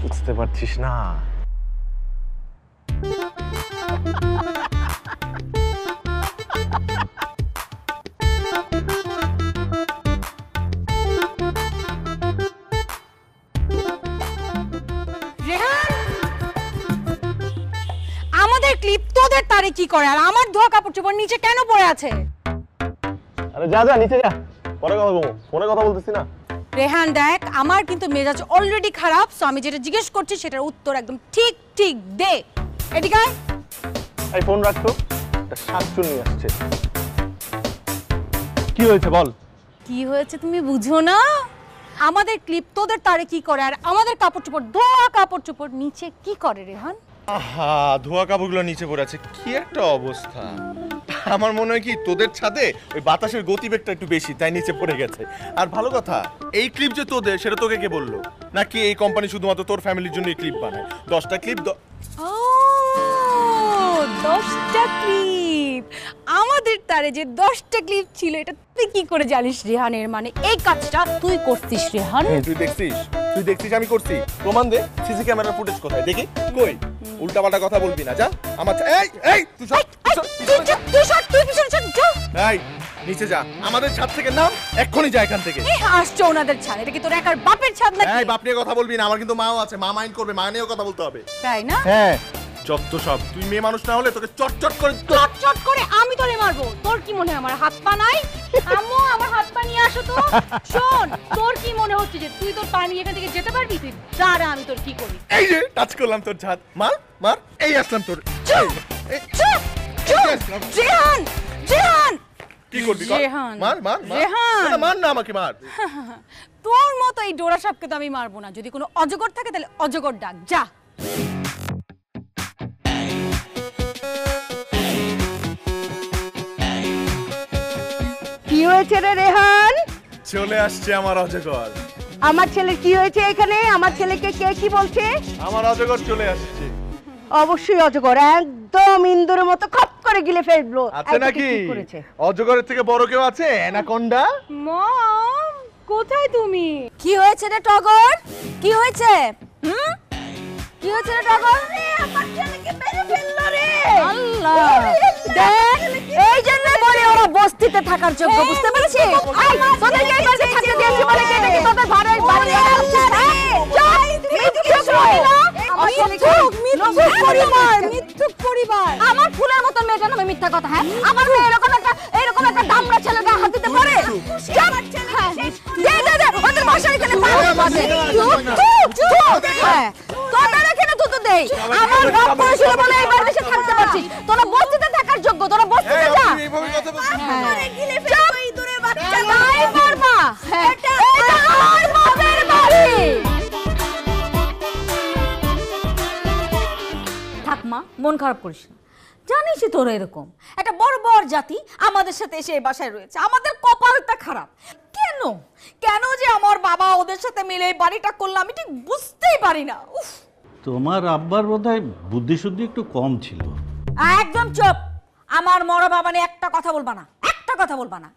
বুঝতে পারছিস না? আমাদের ক্লিপ তোদের তারে কি করে, আর আমার ধোয়া কাপড় চোপড় নিচে কেন পড়ে আছে? আরে যা যা নিচে যা, পরে কথা বলবো, ফোনে কথা বলতেছি না। রেহান দেখ, আমার কিন্তু মেজাজ অলরেডি খারাপ, সো আমি যেটা জিজ্ঞেস করছি সেটার উত্তর একদম ঠিক ঠিক দে। এদিকে আয়। এই ফোন রাখতো, একটা শাকচুন্নি আসছে। কি হয়েছে বল? কি হয়েছে তুমি বুঝো না? আমাদের ক্লিপ তোদের তারে কি করে, আর আমাদের কাপড় চোপড় ধোয়া কাপড় চোপড় নিচে কি করে রেহান? আহা, ধোয়া কাপড়গুলো নিচে পড়ে আছে, কি একটা অবস্থা। আমার মনে হয় কি তোদের ছাদে ওই বাতাসের গতিবেগটা একটু বেশি, তাই নিচে পড়ে গেছে। আর ভালো কথা, এই ক্লিপ যে তোদের, সেটা তোকে কে বললো? নাকি এই কোম্পানি শুধুমাত্র তোর ফ্যামিলির জন্য এই ক্লিপ বানায়? 10টা ক্লিপ। ও 10টা ক্লিপ, আমাদের তারে যে 10টা ক্লিপ ছিল, এটা তুই কি করে জানিস রেহানের? মানে এই কাজটা তুই করছিস রেহান? তুই দেখছিস আমি করছি? প্রমাণ দে, সিসি ক্যামেরার ফুটেজ কোথায় দেখি? কই? উল্টাপাল্টা কথা বলবি না, যা। আমার এই তুই সর, তুই পিছনে সর, যা। এই নিচে যা, আমাদের ছাদ থেকে নাম, এক্ষুনি যা এখান থেকে। আসছো ওনাদের ছাদ, এটা কি তোর একার বাপের ছাদ নাকি? এই বাপ নিয়ে কথা বলবি না, আমার কিন্তু মাও আছে, মা মাইন্ড করবে, মা নিয়েও কথা বলতে হবে। তাই না? হ্যাঁ, যত সব। তুই মেয়ে মানুষ না হলে তোকে চটচট করে আমি তোরে মারবো। তোর কি মনে হয় আমার হাত পা নাই? আম্মু আমার হাত পা নিয়ে আসো তো। শোন, তোর কি মনে হচ্ছে যে তুই তোর পা নিয়ে এখান থেকে যেতে পারবি? তুই দাঁড়া, আমি তোর কি করি। এই যে টাচ করলাম তোর ছাদ, মার, এই আসলাম তোর। জিহান কি করবি? মার না, আমাকে মার। তোর মতো এই ডোরা সাপকে তো আমি মারবো না। যদি কোনো অজগর থাকে তাহলে অজগর ডাক, যা। কি হয়েছে রে রেহান? চলে আসছে আমার অজগর। আমার ছেলের কি হয়েছে এখানে? আমার ছেলেকে কে কি বলছে? আমার অজগর চলে আসছে। অবশ্যই অজগর, একদম ইন্দুরের মতো খপ করে গিলে ফেললো। আছে নাকি? অজগরের থেকে বড় কেউ আছে? অ্যানাকোন্ডা। মম, কোথায় তুমি? কি হয়েছে রে টগর? কি হয়েছে? কি হয়েছে রে টগর? আমার ছেলেকে মেরে ফেললো রে। আল্লাহ, দেখ এই জন্য বলে ওরা বস্তিতে থাকার যোগ্য, বুঝতে পেরেছিস? আই তোদেরকে এই বাড়িতে থাকতে দিয়েছি বলে কে নাকি তোদের বাড়ি আসছিস? মিথ্যুক পরিবার। আমার ফুলের মতো মেয়ে কেন মিথ্যা কথা? হ্যাঁ, আমার মেয়ে এরকম একটা দামড়া ছেলেকে হাত দিতে পারে? দে ওদের বাসায় এখানে তোদের এখানে তুই তো দেই। আমার বাপ পড়েছিল বলে এই বাড়িতে থাকতে পারছিস। তোরা বস্তিতে থাকার যোগ্য, তোরা বস্তিতে যা। থাক মা, মন খারাপ করিস না। জানিসই তোরা এরকম একটা বর্বর জাতি আমাদের সাথে এসে এই বাসায় রয়েছে। আমাদের কপালটা খারাপ। কেন যে আমার বাবা ওদের সাথে মিলে এই বাড়িটা করলাম আমি ঠিক বুঝতেই পারি না। উফ, তোমার আব্বার বোধহয় বুদ্ধি শুদ্ধি একটু কম ছিল। একদম চুপ। আমার মরা বাবা নিয়ে একটা কথা বলবা না, একটা কথা বলবা না।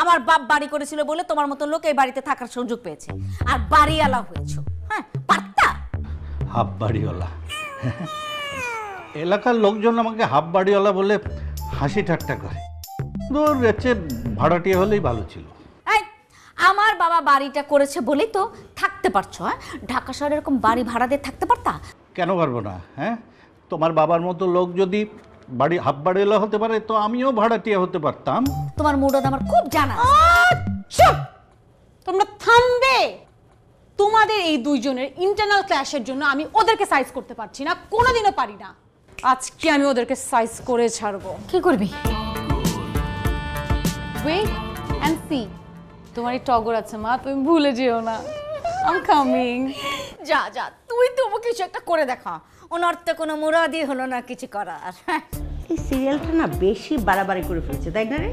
আমার বাপ বাড়ি করেছিল বলে তোমার মতো লোক এই বাড়িতে থাকার সুযোগ পেয়েছে, আর বাড়িওয়ালা হয়েছো। হ্যাঁ, পারতা? হাফ বাড়িওয়ালা। এলাকার লোকজন আমাকে হাফ বাড়িওয়ালা বলে হাসি ঠাট্টা করে। দূর এর ভাড়াটিয়া হলেই ভালো ছিল। আমার বাবা বাড়িটা করেছে বলেই তো থাকতে পারছো। হ্যাঁ, ঢাকা শহরে এরকম বাড়ি ভাড়া দিয়ে থাকতে পারতা? কেন পারবো না? হ্যাঁ, তোমার বাবার মতো লোক যদি বাড়ি হাফ বাড়িওয়ালা হতে পারে তো আমিও ভাড়াটিয়া হতে পারতাম। তোমার মুরদ আমার খুব জানা। তোমরা থামবে। তোমাদের এই দুইজনের ইন্টারনাল ক্ল্যাশের জন্য আমি ওদেরকে সাইজ করতে পারছি না, কোনোদিনও পারি না। আজকে আমি ওদেরকে সাইজ করে ছাড়বো। কি করবি? Wait and see. তোমার এই টগর আছে মা, তুমি ভুলে যেও না। I am coming. যা যা, তুই তবু কিছু একটা করে দেখা। ওনার তো কোনো মুরাদি হলো না কিছু করার। এই সিরিয়ালটা না বেশি বাড়াবাড়ি করে ফেলেছে, তাই না রে?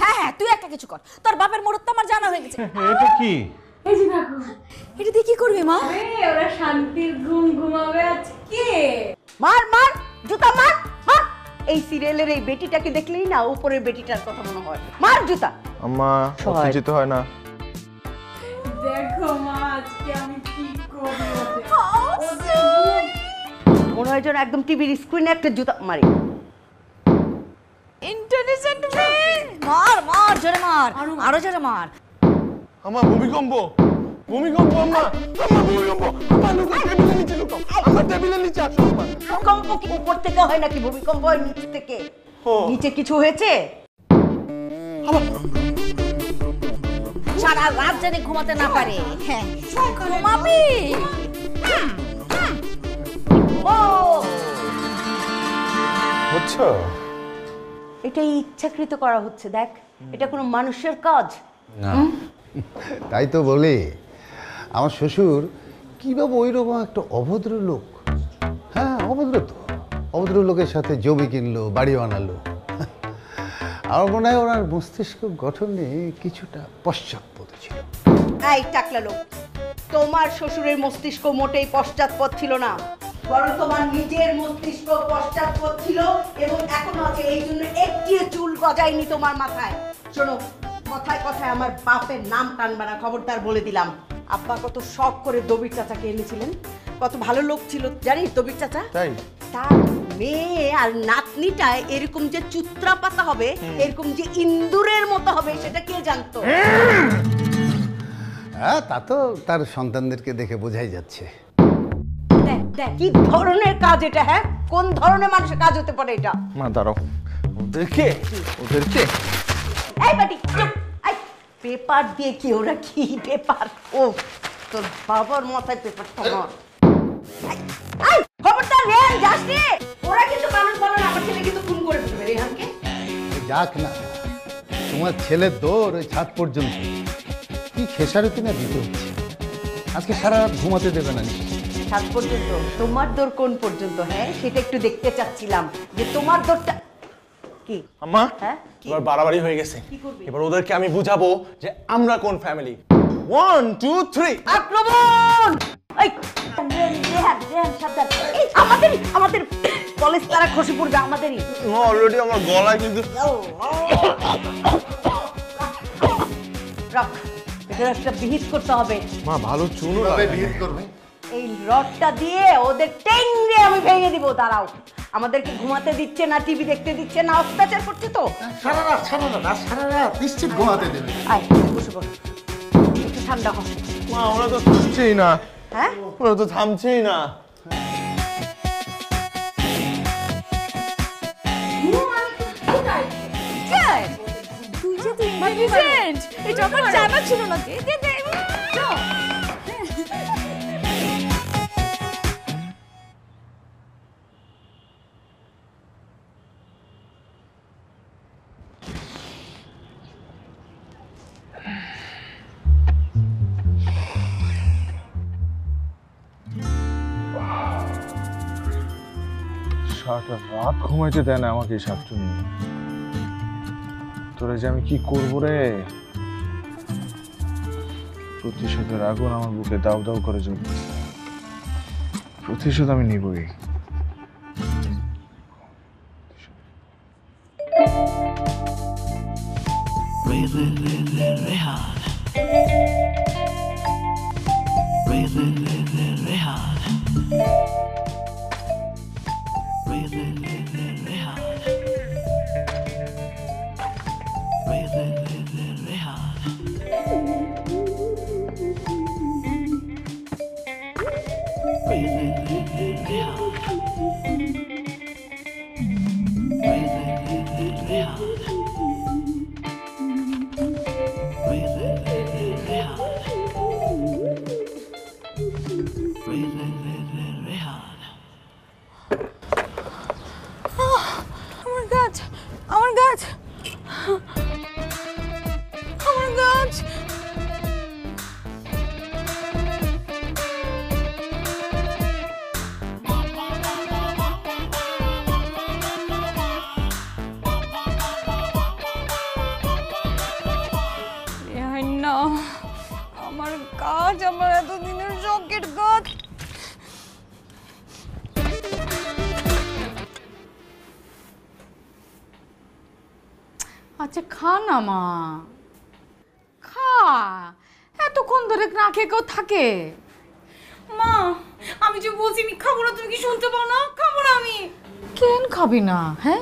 হ্যাঁ, তুই একটা কিছু কর। তোর বাপের মুরত তো আমার জানা হয়ে গেছে। এটা কি? এই যে দেখো। এটা দিয়ে কি করবি মা? ওরা শান্তির ঘুম ঘুমাবে আজকে। মার জুতা মার। এই সিরিয়ালের এই বেটিটাকে দেখলেই না উপরের বেটিটার কথা মনে হয়। মার জুতা। আম্মা, উত্তেজিত হয় না। দেখো মা আজকে আমি কি করি মনে হয় যেন একদম টিভির স্ক্রিনে একটা জুতা মারি। ইন্টেলিজেন্ট মেয়ে, মার মার জোরে মার, আরো জোরে মার। আমার ভূমিকম্প, ভূমিকম্প আম্মা, আম্মা ভূমিকম্প, আম্মা লুকাও, টেবিলের নিচে লুকাও, আমার টেবিলের নিচে আসো আম্মা। ভূমিকম্প কি উপর থেকে হয় নাকি? ভূমিকম্প হয় নিচ থেকে। নিচে কিছু হয়েছে? সারা রাত জানি ঘুমাতে না পারে। হ্যাঁ ঘুমাবি। বুঝছো? এটা ইচ্ছাকৃত করা হচ্ছে, দেখ এটা কোনো মানুষের কাজ না, তাই তো বলি আমার শ্বশুর কীভাবে ওই রকম একটা অভদ্র লোক, হ্যাঁ অভদ্র তো, অভদ্র লোকের সাথে জমি কিনলো, বাড়ি বানালো। আমার মনে হয় ওনার মস্তিষ্ক গঠনে কিছুটা পশ্চাৎপদ ছিল। এই টাকলা লোক, তোমার শ্বশুরের মস্তিষ্ক মোটেই পশ্চাৎপদ ছিল না, বরং তোমার নিজের মস্তিষ্ক পশ্চাৎপদ ছিল এবং এখনো আছে। এই জন্য একটিও চুল গজায়নি তোমার মাথায়। শোনো, কথায় কথায় আমার বাপের নাম টানবা না, খবরদার বলে দিলাম। আব্বা কত শখ করে দবির চাচাকে এনেছিলেন, কত ভালো লোক ছিল জানিস দবির চাচা। তাই তার মেয়ে আর নাতনিটা এরকম যে চুত্রা পাতা হবে, এরকম যে ইন্দুরের মতো হবে, সেটা কে জানতো? হ্যাঁ তা তো তার সন্তানদেরকে দেখে বোঝাই যাচ্ছে। দেখ দেখ কি ধরনের কাজ এটা, হ্যাঁ কোন ধরনের মানুষের কাজ হতে পারে এটা? মা দাঁড়াও, ওদেরকে ওদেরকে এই বাটি চুপ। এই পেপার দিয়ে কি, ওরা কি পেপার? ও তোর বাবার মাথায় পেপার তোমার। এই খবরদার রেহান যাস রে, ওরা কিন্তু মানুষ বলে না, আমার ছেলে কিন্তু খুন করে ফেলবে রেহানকে। যাক না, তোমার ছেলের দৌড় ওই ছাদ পর্যন্ত, কি খেসারতি না দিতে হচ্ছে। আজকে সারা রাত ঘুমাতে দেবে না। ছাদ পর্যন্ত? তোমার দৌড় কোন পর্যন্ত? হ্যাঁ সেটা একটু দেখতে চাচ্ছিলাম যে তোমার দৌড়টা কি। আম্মা, হ্যাঁ এবার বাড়াবাড়ি হয়ে গেছে। কি করবি? এবার ওদেরকে আমি বুঝাবো যে আমরা কোন ফ্যামিলি। 1 2 3 আক্রমণ! এই রেহান রেহান সাবধান। এই আমাদের কলেজ তারা খসে পড়বে আমাদেরই। অলরেডি আমার গলায় কিন্তু রাখ, এটা একটা বিহিত করতে হবে। মা ভালো চুনও বিহিত করবে। এই রডটা দিয়ে ওদের টেংরে আমি ভেঙে দিব। দাঁড়াও, আমাদেরকে ঘুমাতে দিচ্ছে না, টিভি দেখতে দিচ্ছে না, অত্যাচার করছে তো। সারা রাত নিশ্চিত ঘুমাতে দেবে। আয় বসে বসে একটু ঠান্ডা হ। মা ওরা তো থামছেই না, হ্যাঁ ওরা তো থামছেই না। তুই যে তুই ইন্টেলিজেন্ট, এটা আমার জানা ছিল না। দে দে দে। সারাটা রাত ঘুমাইতে দেয় না আমাকে এই সাতটা নিয়ে। তোরা যে আমি কি করবো রে? প্রতিশোধের আগুন আমার বুকে দাউ দাউ করে জ্বলছে। প্রতিশোধ আমি নিবই। আমার গাছ, আমার গাছ। না, আমার গাছ, আমার এতদিনের শখের গাছ। আচ্ছা খা না মা, খা। এতক্ষণ ধরে না খেয়ে কেউ থাকে? মা আমি যে বলছি আমি খাবো না, তুমি কি শুনতে পাও না? খাবো না আমি। কেন খাবি না? হ্যাঁ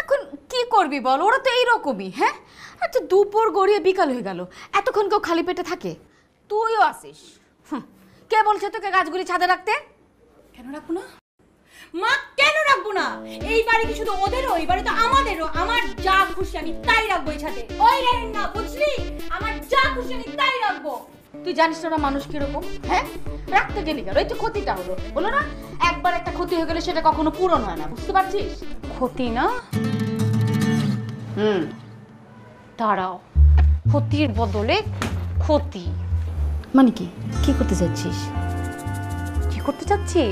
এখন কি করবি বল, ওরা তো এইরকমই। হ্যাঁ আচ্ছা দুপুর গড়িয়ে বিকাল হয়ে গেল, এতক্ষণ কেউ খালি পেটে থাকে? তুইও আসিস। কে বলছে তোকে গাছগুলি ছাদে রাখতে? কেন রাখবো না মা, কেন রাখবো না? এই বাড়ি কি শুধু ওদেরও, এই বাড়ি তো আমাদেরও। আমার যা খুশি আমি তাই রাখবো এই ছাদে। ওই রেহেন না, বুঝলি? আমার যা খুশি আমি তাই রাখবো। তুই জানিস না ওরা মানুষ কিরকম? হ্যাঁ রাখতে গেলি কেন? এই তো ক্ষতিটা হলো না? একবার একটা ক্ষতি হয়ে গেলে সেটা কখনো পূরণ হয় না, বুঝতে পারছিস? ক্ষতি না? দাঁড়াও, ক্ষতির বদলে ক্ষতি মানে কি? কি করতে যাচ্ছিস? কি করতে চাচ্ছি?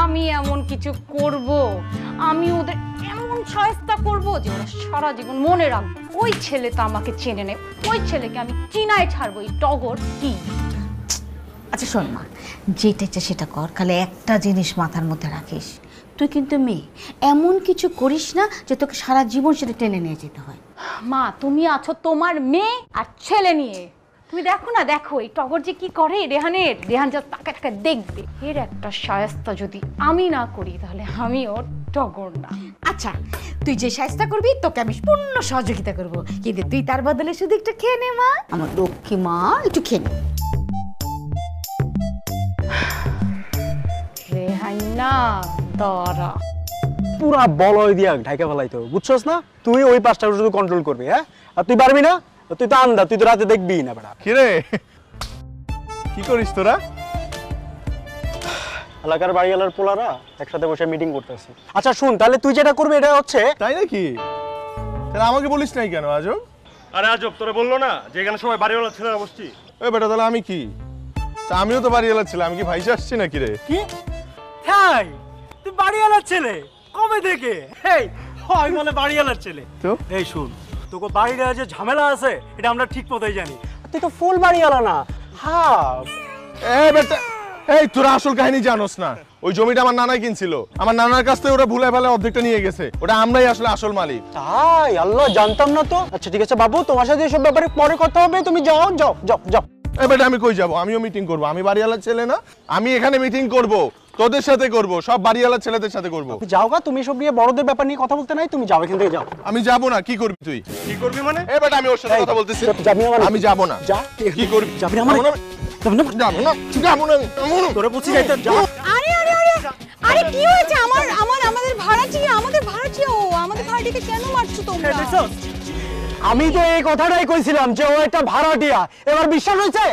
আমি এমন কিছু করব, আমি ওদের এমন শায়েস্তা করব যে ওরা সারা জীবন মনে রাখবে ওই ছেলে তো আমাকে চেনে নেই, ওই ছেলেকে আমি চিনায় ছাড়বো। এই টগর কি? আচ্ছা শোন মা, যেটা ইচ্ছা সেটা কর, খালি একটা জিনিস মাথার মধ্যে রাখিস, তুই কিন্তু মেয়ে, এমন কিছু করিস না যে তোকে সারা জীবন সেটা টেনে নিয়ে যেতে হয়। মা তুমি আছো তোমার মেয়ে আর ছেলে নিয়ে, তুমি দেখো না, দেখো এই টগর যে কি করে রেহান যা তাকে তাকে দেখবে। এর একটা শায়েস্তা যদি আমি না করি তাহলে আমিও টগর না। আচ্ছা তুই যে শায়েস্তা করবি তোকে আমি পূর্ণ সহযোগিতা করব, কিন্তু তুই তার বদলে শুধু একটু খেয়ে নে মা, আমার লক্ষ্মী মা, একটু খেয়ে নে। রেহান না দাঁড়া, পুরা বলয় দিয়া ঢাকা ফেলাইতো, বুঝছস না? তুই ওই পাঁচটা শুধু কন্ট্রোল করবি, হ্যাঁ? আর তুই পারবি না? তুই তো আন্দা, তুই তো রাতে দেখবি না বেটা। কিরে কি করিস তোরা? এলাকার বাড়িওয়ালার পোলারা একসাথে বসে মিটিং করতেছি। আচ্ছা শুন, তাহলে তুই যেটা করবি এটা হচ্ছে, তাই নাকি? তাহলে আমাকে বলিস নাই কেন আজব? আরে আজব তোরে বললো না যে এখানে সবাই বাড়িওয়ালা ছেলেরা বসছি? ওই বেটা তাহলে আমি কি? তা আমিও তো বাড়িওয়ালা ছিলাম, আমি কি ভাইসে আসছি নাকি রে? কি? হ্যাঁ তুই বাড়িওয়ালার ছেলে? কবে থেকে? এই হয় বলে বাড়িওয়ালার ছেলে তো এই শুন, তোকে বাড়িতে যে ঝামেলা আছে এটা আমরা ঠিক মতোই জানি। তুই তো ফুল বাড়িওয়ালা না, হাফ। এই বেটা, এই তোরা আসল কাহিনী জানোস না। ওই জমিটা আমার নানাই কিনছিল, আমার নানার কাছ থেকে ওরা ভুলে ফেলে অর্ধেকটা নিয়ে গেছে, ওটা আমরাই আসলে আসল মালিক। তাই? আল্লাহ, জানতাম না তো। আচ্ছা ঠিক আছে বাবু, তোমার সাথে এসব ব্যাপারে পরে কথা হবে, তুমি যাও যাও যাও যাও। এই বেটা আমি কই যাবো? আমিও মিটিং করব, আমি বাড়িওয়ালার ছেলে না? আমি এখানে মিটিং করব, তোদের সাথে করব, সব বাড়িওয়ালার ছেলেদের সাথে করব। যাও গা, তুমি সব নিয়ে বড়দের ব্যাপার নিয়ে কথা বলতে নাই, তুমি যাও এখান থেকে যাও। আমি যাব না। কি করবি তুই? কি করবি মানে? এই বেটা আমি ওর সাথে কথা বলতেছি। যাবি না মানে? আমি যাব না। যা। কি করবি? যাবি না মানে? যাব না। তোরে বলছি যাইতে, যা। আরে আরে আরে আরে কি হয়েছে? আমাদের ভাড়াটিয়া ও আমাদের ভাড়াটিকে কেন মারছো তোমরা? আমি তো এই কথাটাই কইছিলাম যে ও একটা ভাড়াটিয়া, এবার বিশ্বাস হয়েছে?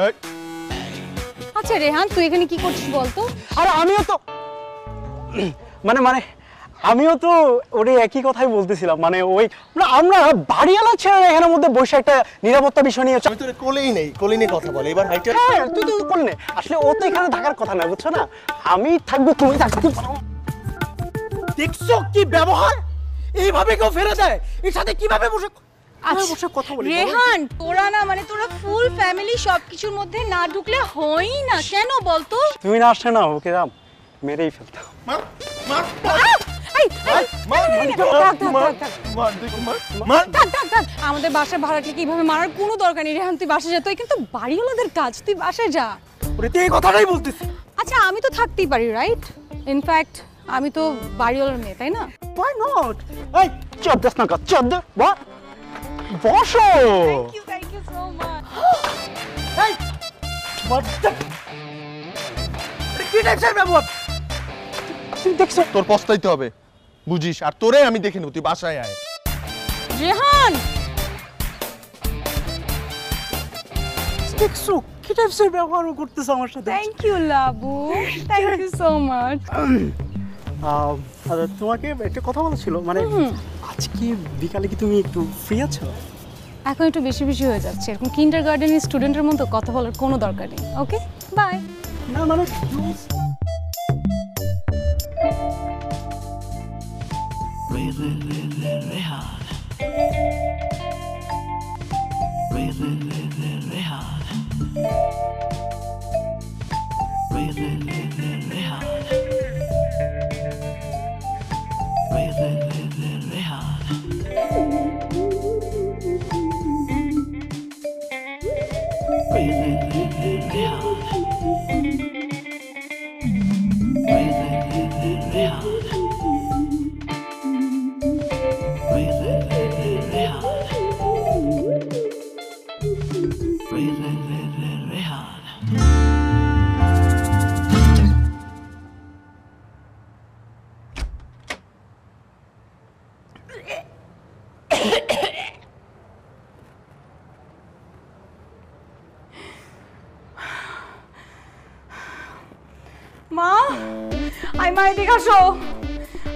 এই, আচ্ছা রেহান তুই এখানে কি করছিস বলতো? আরে আমিও তো মানে আমিও তো ওরে একই কথাই বলতেছিলাম, মানে ওই আমরা বাড়িওয়ালা ছেলেরা এখানের মধ্যে বসে একটা নিরাপত্তা বিষয় নিয়ে। আমি তোরে কোলেই নেই, কোলে নিয়ে কথা বলে। এবার হাইটা। হ্যাঁ তুই তো করলে, আসলে ও তো এখানে থাকার কথা না, বুঝছো না? আমি থাকবো, তুমি থাকতে পারো। দেখছো কি ব্যবহার? এইভাবে কেউ ফেলে দেয়? এর সাথে কিভাবে বসে কথা বলি? রেহান তোরা না, মানে তোরা ফুল ফ্যামিলি সবকিছুর মধ্যে না ঢুকলে হয়ই না, কেন বলতো? তুমি না আসলে না ওকে রাম মেরেই ফেলতাম। মার মার এই মার মার। আমাদের বাসার ভাড়াটিকে কিভাবে মারার কোনো দরকার নেই রেহান, তুই বাসায় যা, তুই কিন্তু বাড়িওয়ালাদের কাজ, তুই বাসায় যা। ওরে তুই এই কথাটাই বলতেছিস? আচ্ছা আমি তো থাকতেই পারি, রাইট? ইনফ্যাক্ট আমি তো বাড়িওয়ালার মেয়ে, তাই না? Why not? এই চদ্দাস না কাজ চদ্দা বা বসো। Thank you so much. এই মারতে কি দেখছেন ব্যবহার? তুই দেখছো? তোর পস্তাইতে হবে, বুঝিস? আর তোরে আমি দেখে নেব, তুই বাসায় আয়। রেহান দেখছো কি টাইপসের ব্যবহার করতেছ আমার সাথে? Thank you Labu, thank you so much. তোমাকে একটা কথা বলা ছিল, মানে আজকে বিকালে কি তুমি একটু ফ্রি আছো? এখন একটু বেশি বেশি হয়ে যাচ্ছে, এরকম কিন্ডারগার্টেনের স্টুডেন্টের মতো কথা বলার কোনো দরকার নেই। Okay bye. না মানে Rehan. মা, আই মা এদিকে আসো।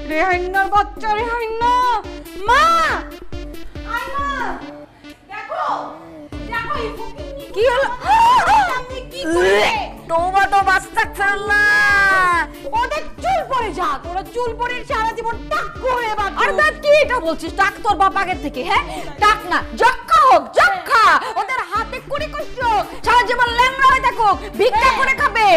রেহাইনার বাচ্চা, রেহাইনা মা, আই মা, দেখো দেখো এই ফকিন্নি কি হলো? আপনি কি করলে? টমেটো বাস্তা ফেললা, ওদের চুল পড়ে যাক, ওরা চুল পড়ে সারা জীবন টাক করে বাঁচবে। আর দাঁত কি এটা বলছিস? টাক তোর বাপ আগের থেকে, হ্যাঁ? টাক না, যক্ষা হোক, যক্ষা। ওদের হাতে কুড়ি কষ্ট, সারা জীবন ল্যাংড়া হয়ে থাকো, ভিক্ষা করে খাবে।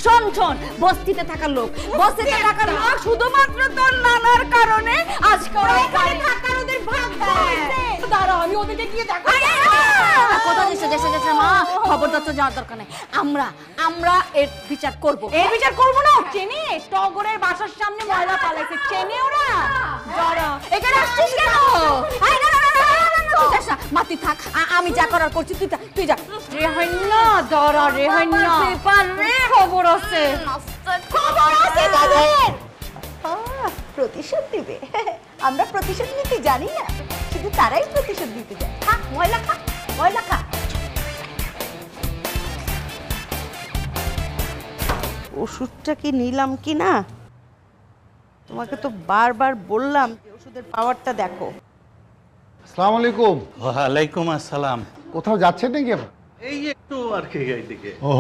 শোন শোন, বস্তিতে থাকার লোক, বস্তিতে থাকার লোক শুধুমাত্র তোর নানার কারণে আজকে ওরা এখানে থাকার ওদের ভাগ্য হয়েছে। দাঁড়াও, আমি ওদেরকে গিয়ে দেখো। কথা দিচ্ছে দেশে দেশে মা, খবরদার তো যাওয়ার দরকার নেই। আমরা এর বিচার করব। এই বিচার করবো না? চেনে টগরের বাসার সামনে ময়লা পালাইছে, চেনে ওরা? দাঁড়া, এখানে আসছিস কেন? আয় না না না না, তুই যাস না, মাতি থাক, আমি যা করার করছি তুই যা। রেহাইনা দাঁড়া, রেহাইনা পেপার রে, খবর আছে, খবর আছে তাদের। প্রতিশোধ দিবে? আমরা প্রতিশোধ নিতে জানি না, শুধু তারাই প্রতিশোধ দিতে যায়। খা ময়লা খা, ময়লা খা। ওষুধটা কি নিলাম কি না? তোমাকে তো বারবার বললাম যে ওষুধের পাওয়ারটা দেখো। আসসালামু আলাইকুম। ওয়ালাইকুম আসসালাম। কোথাও যাচ্ছেন নাকি আপনি? এই একটু আর কি এইদিকে। ও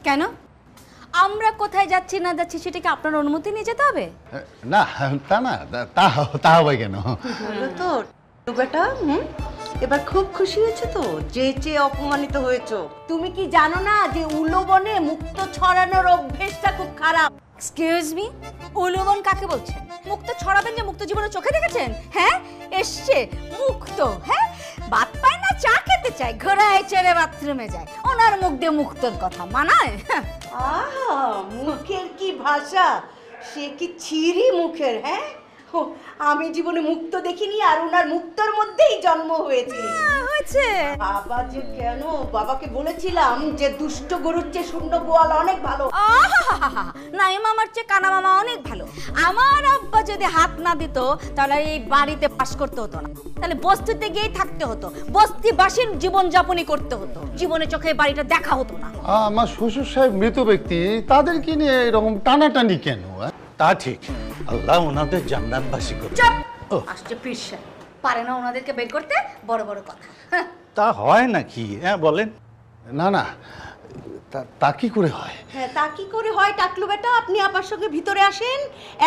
কেন? আমরা কোথায় যাচ্ছি না যাচ্ছি সেটা কি আপনার অনুমতি নিয়ে যেতে হবে? না, তা না, তা হবে কেন? বলো তো বেটা, এবার খুব খুশি হয়েছে তো, যে অপমানিত হয়েছো। তুমি কি জানো না যে উলোবনে মুক্ত ছড়ানোর অভ্যেসটা খুব খারাপ? এক্সকিউজ মি, উলুবন কাকে বলছেন? মুক্ত ছড়াবেন যে মুক্ত জীবনে চোখে দেখেছেন? হ্যাঁ, এসছে মুক্ত, হ্যাঁ, ভাত পায় না, চা খেতে চায়, ঘোড়ায় চেড়ে বাথরুমে যায়, ওনার মুখ দিয়ে মুক্তর কথা মানায়? আহা, মুখের কি ভাষা, সে কি ছিরি মুখের। হ্যাঁ, আমি জীবনে মুক্ত দেখিনি, আর ওনার মুক্তর মধ্যেই জন্ম হয়েছে। হয়েছে বাবা যে কেন, বাবাকে বলেছিলাম যে দুষ্ট গরুর চেয়ে শূন্য গোয়াল অনেক ভালো। নাইম আমার চেয়ে কানা মামা অনেক ভালো। আমার আব্বা যদি হাত না দিত তাহলে এই বাড়িতে পাস করতে হতো না, তাহলে বস্তিতে গিয়েই থাকতে হতো, বস্তিবাসীর জীবন যাপনই করতে হতো, জীবনে চোখে বাড়িটা দেখা হতো না। আমার শ্বশুর সাহেব মৃত ব্যক্তি, তাদেরকে নিয়ে এরকম টানাটানি কেন? তা ঠিক, আল্লাহ ওনাদের জান্নাতবাসী করুন। চুপ! আসছে পীরসা, পারে না ওনাদেরকে বের করতে, বড় বড় কথা। তা হয় নাকি? হ্যাঁ বলেন। না না, তা কি করে হয়? হ্যাঁ, তা কি করে হয় টাকলু বেটা? আপনি আমার সঙ্গে ভিতরে আসেন,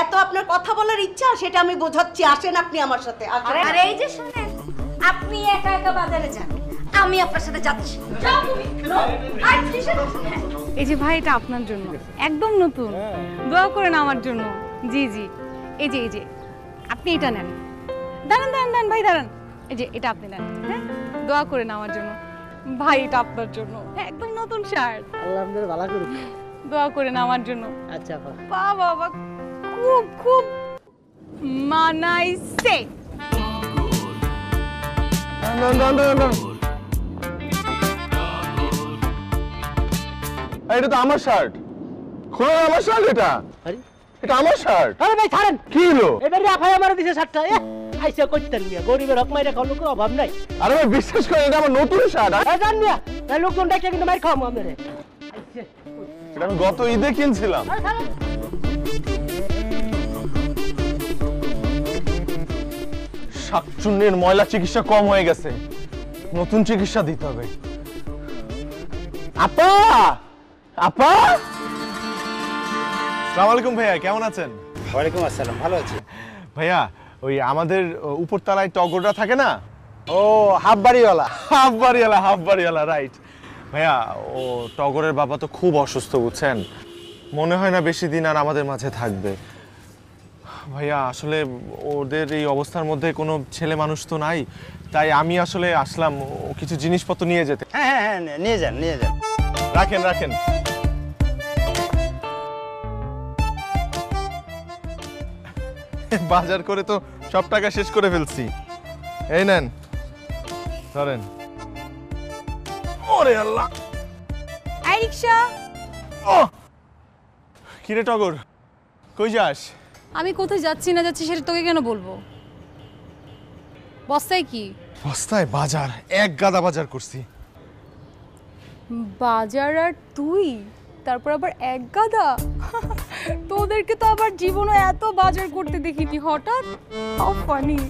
এত আপনার কথা বলার ইচ্ছা সেটা আমি বোঝাচ্ছি। আসেন আপনি আমার সাথে। আরে এই যে শুনেন, আপনি একা একা বাজারে যান, আমি আপনার সাথে যাচ্ছি। যাও তুমি। আই কিসের? এই যে ভাই, এটা আপনার জন্য, একদম নতুন, দোয়া করেন আমার জন্য। জি জি, এই যে আপনি এটা নেন। দাঁড়ান দাঁড়ান দাঁড়ান ভাই, দাঁড়ান। এই যে এটা আপনি নেন, হ্যাঁ, দোয়া করেন আমার জন্য। ভাই এটা আপনার জন্য, একদম নতুন শার্ট। আল্লাহ ভালো করুক। দোয়া করেন আমার জন্য। আচ্ছা বাবা, খুব খুব মানাইছে। এটা তো আমার শার্ট। খোলা আমার শার্ট, এটা আমার শার্ট। আরে ভাই ছাড়েন, কি হলো? এবারে আফাই আমার দিছে শার্টটা। আইসা করতেন মিয়া, গরিবের হক মাইরা খাওয়ার লোকের অভাব নাই। আরে ভাই বিশ্বাস করেন, এটা আমার নতুন শার্ট। জান মিয়া, লোকজন ডাকিয়া কিন্তু মাইর খাওয়াবো আপনারে। এটা আমি গত ঈদে কিনছিলাম। শাকচুন্নির ময়লা চিকিৎসা কম হয়ে গেছে, নতুন চিকিৎসা দিতে হবে। আপা, আপা, আসসালামু আলাইকুম ভাইয়া, কেমন আছেন? ওয়ালাইকুম আসসালাম, ভালো আছি ভাইয়া। ওই আমাদের উপরতলায় টগররা থাকে না? ও হাফ বাড়িওয়ালা। হাফ বাড়িওয়ালা, রাইট। ভাইয়া, ও টগরের বাবা তো খুব অসুস্থ, বুঝছেন, মনে হয় না বেশি দিন আর আমাদের মাঝে থাকবে। ভাইয়া আসলে ওদের এই অবস্থার মধ্যে কোনো ছেলে মানুষ তো নাই, তাই আমি আসলে আসলাম কিছু জিনিসপত্র নিয়ে যেতে। হ্যাঁ হ্যাঁ, নিয়ে যান নিয়ে যান। রাখেন। বাজার করে তো সব টাকা শেষ করে ফেলছি, এই নেন ধরেন। ওরে আল্লাহ! এই রিক্সা, কিরে টগর, কই যাস? আমি কোথায় যাচ্ছি না যাচ্ছি সেটা তোকে কেন বলবো? বস্তায় কি? বস্তায় বাজার, এক গাদা বাজার করছি। বাজার আর তুই, তারপর আবার এক গাদা? তোদেরকে তো আবার জীবনে এত বাজার করতে দেখিনি, হঠাৎ হাউ ফানি।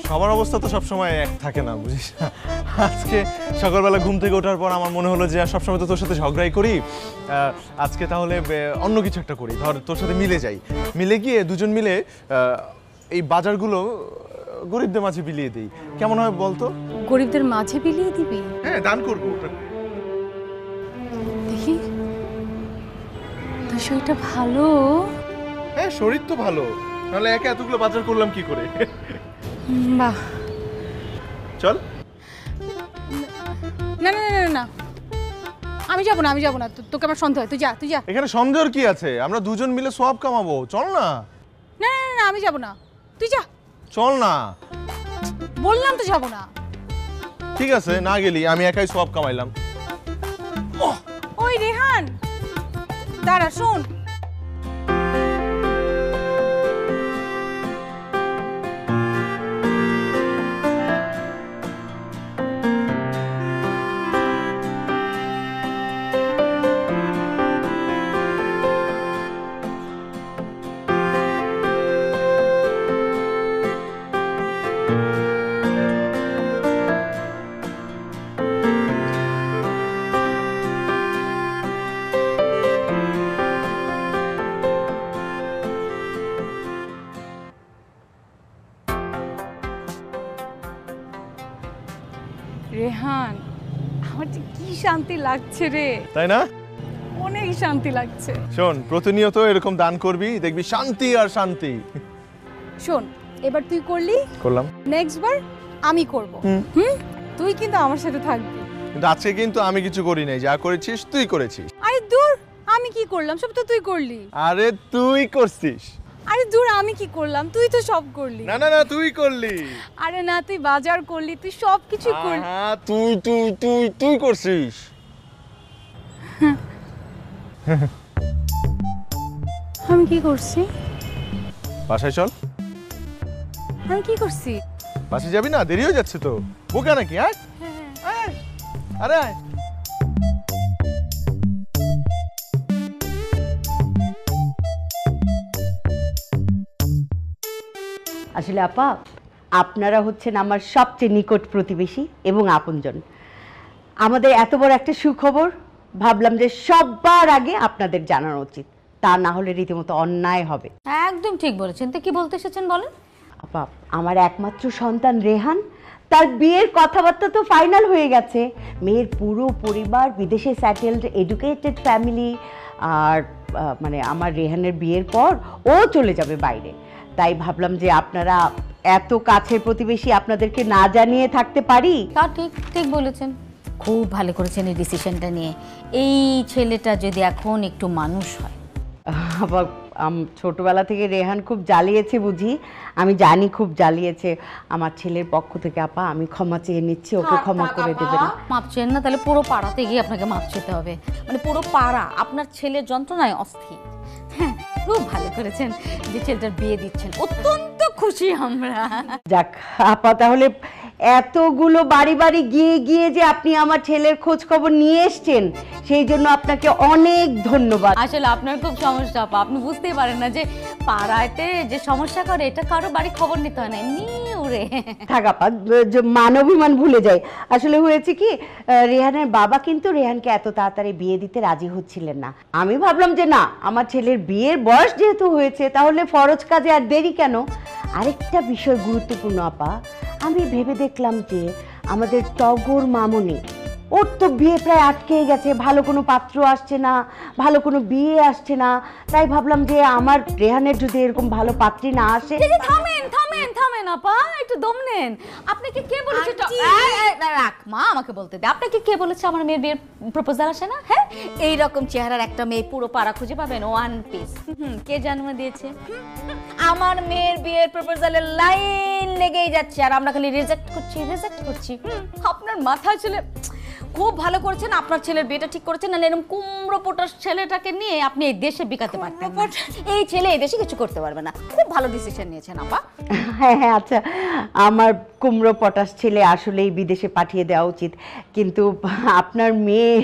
সবার অবস্থা তো সবসময় এক থাকে না, বুঝিস না? আজকে সকালবেলা ঘুম থেকে ওঠার পর আমার মনে হলো যে সবসময় তো তোর সাথে ঝগড়াই করি, আজকে তাহলে অন্য কিছু একটা করি। ধর তোর সাথে মিলে যাই, মিলে গিয়ে দুজন মিলে এই বাজারগুলো গরিবদের মাঝে বিলিয়ে দিই, কেমন হয় বলতো? গরিবদের মাঝে বিলিয়ে দিবি? হ্যাঁ, দান করবো। দেখি তোর শরীরটা ভালো। হ্যাঁ, শরীর তো ভালো, নাহলে একা এতগুলো বাজার করলাম কি করে? বাহ, চল। না না না না, আমি যাবো না, আমি যাবো না, তোকে আমার সন্দেহ হয়, তুই যা, তুই যা। এখানে সন্দেহের কি আছে? আমরা দুজন মিলে সওয়াব কামাবো, চল না। না না না, আমি যাবো না, তুই যা। চল না, বললাম তো যাবো না। ঠিক আছে, না গেলি আমি একাই সওয়াব কামাইলাম। ওই রেহান, দাঁড়া, শোন। রেহান, আমার যে কি শান্তি লাগছে রে, তাই না? অনেক শান্তি লাগছে। শোন, প্রতিনিয়ত এরকম দান করবি, দেখবি শান্তি আর শান্তি। শোন, এবার তুই করলি, করলাম, নেক্সট বার আমি করব। তুই কিন্তু আমার সাথে থাকবি। কিন্তু আজকে কিন্তু আমি কিছু করি নাই, যা করেছিস তুই করেছিস। আরে দূর, আমি কি করলাম? সব তো তুই করলি। আরে তুই করছিস। আরে দূর, আমি কি করলাম? তুই তো সব করলি। না না না, তুই করলি। আরে না, তুই বাজার করলি, তুই সব কিছু করলি। হ্যাঁ, তুই তুই তুই তুই করছিস। আমি কি করছি? বাসায় চল। আমি কি করছি? বাসায় যাবি না? দেরি হয়ে যাচ্ছে তো। বোকা নাকি? আয় আয়, আরে আয়। আসলে আপা, আপনারা হচ্ছেন আমার সবচেয়ে নিকট প্রতিবেশী এবং আপনজন। আমাদের এত বড় একটা সুখবর ভাবলাম যে সবার আগে আপনাদের জানানো উচিত, তা না হলে রীতিমতো অন্যায় হবে। একদম ঠিক বলেছেন। তো কি বলতে এসেছেন বলেন? আপা, আমার একমাত্র সন্তান রেহান, তার বিয়ের কথাবার্তা তো ফাইনাল হয়ে গেছে। মেয়ের পুরো পরিবার বিদেশে সেটেলড, এডুকেটেড ফ্যামিলি। আর মানে আমার রেহানের বিয়ের পর ও চলে যাবে বাইরে। তাই ভাবলাম যে আপনারা এত কাছের প্রতিবেশী, আপনাদেরকে না জানিয়ে থাকতে পারি। তা ঠিক ঠিক বলেছেন, খুব ভালো করেছেন এই ডিসিশনটা নিয়ে। এই ছেলেটা যদি এখন একটু মানুষ হয়। আবার ছোটবেলা থেকে রেহান খুব জ্বালিয়েছে বুঝি, আমি জানি খুব জ্বালিয়েছে। আমার ছেলের পক্ষ থেকে আপা আমি ক্ষমা চেয়ে নিচ্ছি, ওকে ক্ষমা করে দেবেন। মাপ চেন না, তাহলে পুরো পাড়াতে গিয়ে আপনাকে মাপ চেতে হবে। মানে পুরো পাড়া আপনার ছেলের যন্ত্রণায় অস্থির। হ্যাঁ, খুব ভালো করেছেন যে ছেলেটার বিয়ে দিচ্ছেন, অত্যন্ত খুশি আমরা। যাক আপা, তাহলে এতগুলো বাড়ি বাড়ি গিয়ে গিয়ে যে আপনি আমার ছেলের খোঁজ খবর নিয়ে এসছেন, সেই জন্য আপনাকে অনেক ধন্যবাদ। আসলে আপনার খুব সমস্যা আপা, আপনি বুঝতেই পারেন না যে পাড়াতে যে সমস্যা করে এটা কারো বাড়ি খবর নিতে হয় না, এমনি উড়ে। থাক আপা, মানবিমান ভুলে যাই। আসলে হয়েছে কি, রেহানের বাবা কিন্তু রেহানকে এত তাড়াতাড়ি বিয়ে দিতে রাজি হচ্ছিলেন না। আমি ভাবলাম যে না, আমার ছেলের বিয়ের বয়স যেহেতু হয়েছে, তাহলে ফরজ কাজে আর দেরি কেন। আরেকটা বিষয় গুরুত্বপূর্ণ আপা, আমি ভেবে দেখলাম যে আমাদের টগর মামনি, ওর তো বিয়ে প্রায় আটকেই গেছে, ভালো কোনো পাত্র আসছে না, ভালো কোনো বিয়ে আসছে না। তাই ভাবলাম যে আমার রেহানের যদি এরকম ভালো পাত্রী না আসে। থামেন থামেন থামেন, নেন আপা, একটু দম নেন। আপনাকে কে বলেছে? রাখ মা, আমাকে বলতে দে। আপনাকে কে বলেছে আমার মেয়ের বিয়ের প্রপোজাল আসে না? হ্যাঁ, এইরকম চেহারার একটা মেয়ে পুরো পাড়া খুঁজে পাবেন ওয়ান পিস। কে জন্ম দিয়েছে? আমার মেয়ের বিয়ের প্রপোজালের লাইন লেগেই যাচ্ছে, আর আমরা খালি রিজেক্ট করছি। আপনার মাথা ছেলে খুব ভালো করেছেন, আপনার ছেলের বিয়েটা ঠিক করেছেন, না এরকম কুমড়ো পটাশ ছেলেটাকে নিয়ে আপনি এই দেশে বিকাতে পারতেন। এই ছেলে এই দেশে কিছু করতে পারবে না। খুব ভালো ডিসিশন নিয়েছেন আপা। হ্যাঁ হ্যাঁ, আচ্ছা, আমার কুমড়ো পটাশ ছেলে আসলেই বিদেশে পাঠিয়ে দেওয়া উচিত, কিন্তু আপনার মেয়ে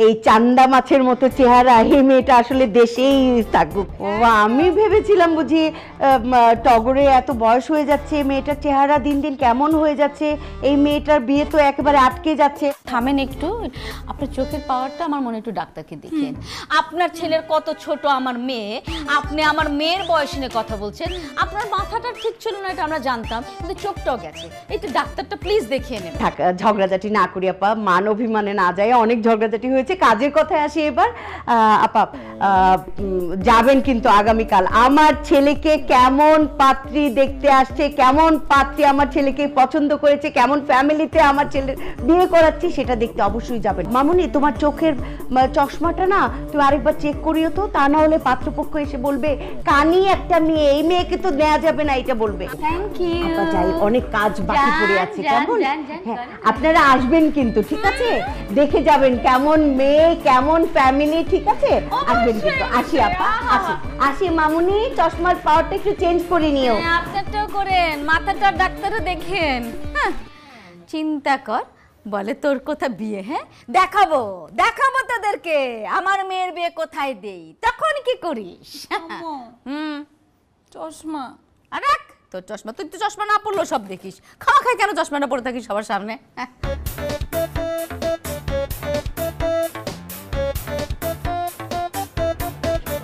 এই চান্দা মাছের মতো চেহারা, এই মেয়েটা আসলে দেশেই থাকুক। আমি ভেবেছিলাম বুঝি টগরে এত বয়স হয়ে যাচ্ছে, মেয়েটার চেহারা দিন দিন কেমন হয়ে যাচ্ছে, এই মেয়েটার বিয়ে তো একেবারে আটকে যাচ্ছে। থামেন একটু, আপনার চোখের পাওয়ারটা আমার মনে একটু ডাক্তারকে দেখেন। আপনার ছেলের কত ছোট আমার মেয়ে, আপনি আমার মেয়ের বয়স নিয়ে কথা বলছেন। আপনার মাথাটা ঠিক ছিল না এটা আমরা জানতাম, কিন্তু চোখটাও গেছে। একটু ডাক্তারটা প্লিজ দেখিয়ে নেন। ঝগড়াঝাটি না করি আপা, মান অভিমানে না যায়, অনেক ঝগড়াঝাটি হয়েছে। কাজের কথায় আসি এবার। আপা যাবেন কিন্তু আগামীকাল। আমার ছেলেকে কেমন পাত্রী দেখতে আসছে, কেমন পাত্রী আমার ছেলেকে পছন্দ করেছে, কেমন ফ্যামিলিতে আমার ছেলের বিয়ে করাচ্ছি সেটা দেখতে অবশ্যই যাবেন। মামুনি, তোমার চোখের চশমাটা না তুমি আরেকবার চেক করিও তো, তা না হলে পাত্রপক্ষ এসে বলবে কানি একটা মেয়ে, এই মেয়েকে তো নেওয়া যাবে না, এটা বলবে। থ্যাংক ইউ আপা যাই, অনেক কাজ বাকি পড়ে আছে। কেমন? হ্যাঁ, আপনারা আসবেন কিন্তু, ঠিক আছে? দেখে যাবেন কেমন মেয়ে, কেমন ফ্যামিলি, ঠিক আছে? আসবেন কিন্তু। আসি আপা, আসি মামুনি, চশমার পাওয়ারটা একটু চেঞ্জ করে নিও। আপনারটাও করেন, মাথাটা ডাক্তারও দেখেন। চিন্তা কর, বলে তোর কোথা বিয়ে? হ্যাঁ, দেখাবো তোদেরকে আমার মেয়ের বিয়ে কোথায় দেই, তখন কি করিস? চশমা আর রাখ তোর চশমা, তুই তো চশমা না পড়লেও সব দেখিস। খাওয়া খাই কেন চশমাটা পরে থাকিস সবার সামনে?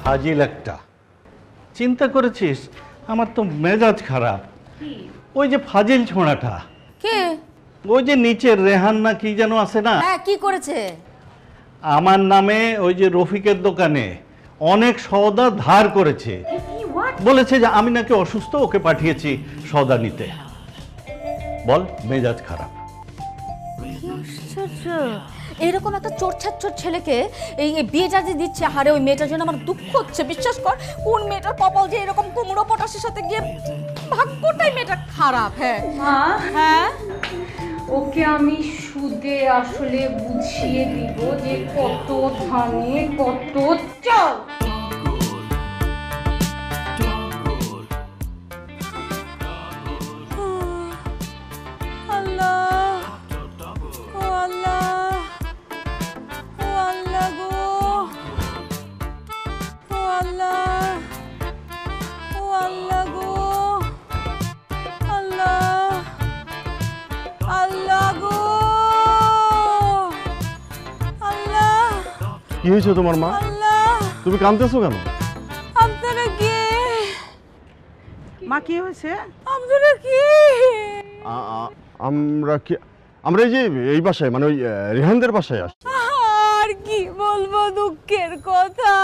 ফাজিল একটা। চিন্তা করেছিস আমার তো মেজাজ খারাপ। ওই যে ফাজিল ছোঁড়াটা, কে? ওই যে নিচের রেহান না কি যেন আছে না, হ্যাঁ, কি করেছে? আমার নামে ওই যে রফিকের দোকানে অনেক সওদা ধার করেছে। বলেছে যে আমি নাকি অসুস্থ, ওকে পাঠিয়েছি সওদা নিতে। বল, মেজাজ খারাপ। এরকম একটা চোর ছেলেকে এই বিয়ে যা দিচ্ছে, হারে ওই মেয়েটার জন্য আমার দুঃখ হচ্ছে। বিশ্বাস কর, কোন মেয়েটার কপাল যে এরকম কুমড়ো পটাশের সাথে গিয়ে, ভাগ্যটাই মেয়েটা খারাপ। হ্যাঁ হ্যাঁ, ওকে আমি সুদে আসলে বুঝিয়ে দিব যে কত ধানে কত চাল। কি হয়েছে তোমার মা? তুমি কাঁদতেছো কেন? আপনারা কে? মা কি হয়েছে? আপনারা কে? আমরা এই যে এই বাসায়, মানে ওই রেহানদের বাসায় আসছি। আর কি বলবো দুঃখের কথা,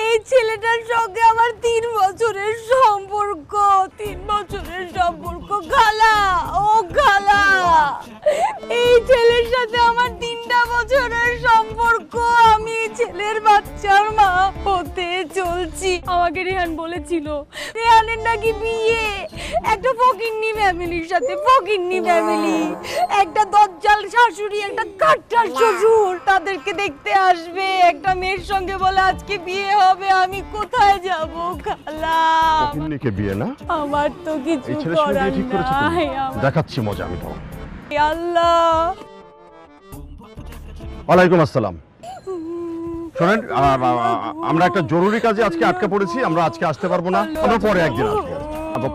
এই ছেলেটার সঙ্গে আমার 3 বছরের সম্পর্ক। 3 বছরের সম্পর্ক খালা, ও খালা, এই ছেলের সাথে আমার 3টা বছরের সম্পর্ক। আমি এই ছেলের বাচ্চার মা হতে চলছি। আমাকে রেহান বলেছিল রেহানের নাকি বিয়ে একটা ফকিন্নি ফ্যামিলির সাথে। ফকিন্নি ফ্যামিলি, একটা দজ্জাল শাশুড়ি, একটা কাঠটার শ্বশুর, তাদেরকে দেখতে আসবে। একটা মেয়ের সঙ্গে বলে আজকে বিয়ে হবে। আমি কোথায় যাব খালা? ফকিন্নিকে বিয়ে না? আমার তো কিছু এই ছেলের সঙ্গে করার বিয়ে ঠিক করেছো তুমি? নাই। দেখাচ্ছি মজা আমি তোমার। আল্লাহ। ওয়ালাইকুম আসসালাম। শোনেন, আমরা একটা জরুরি কাজে আজকে আটকে পড়েছি, আমরা আজকে আসতে পারবো না, আমরা পরে একদিন আসবো।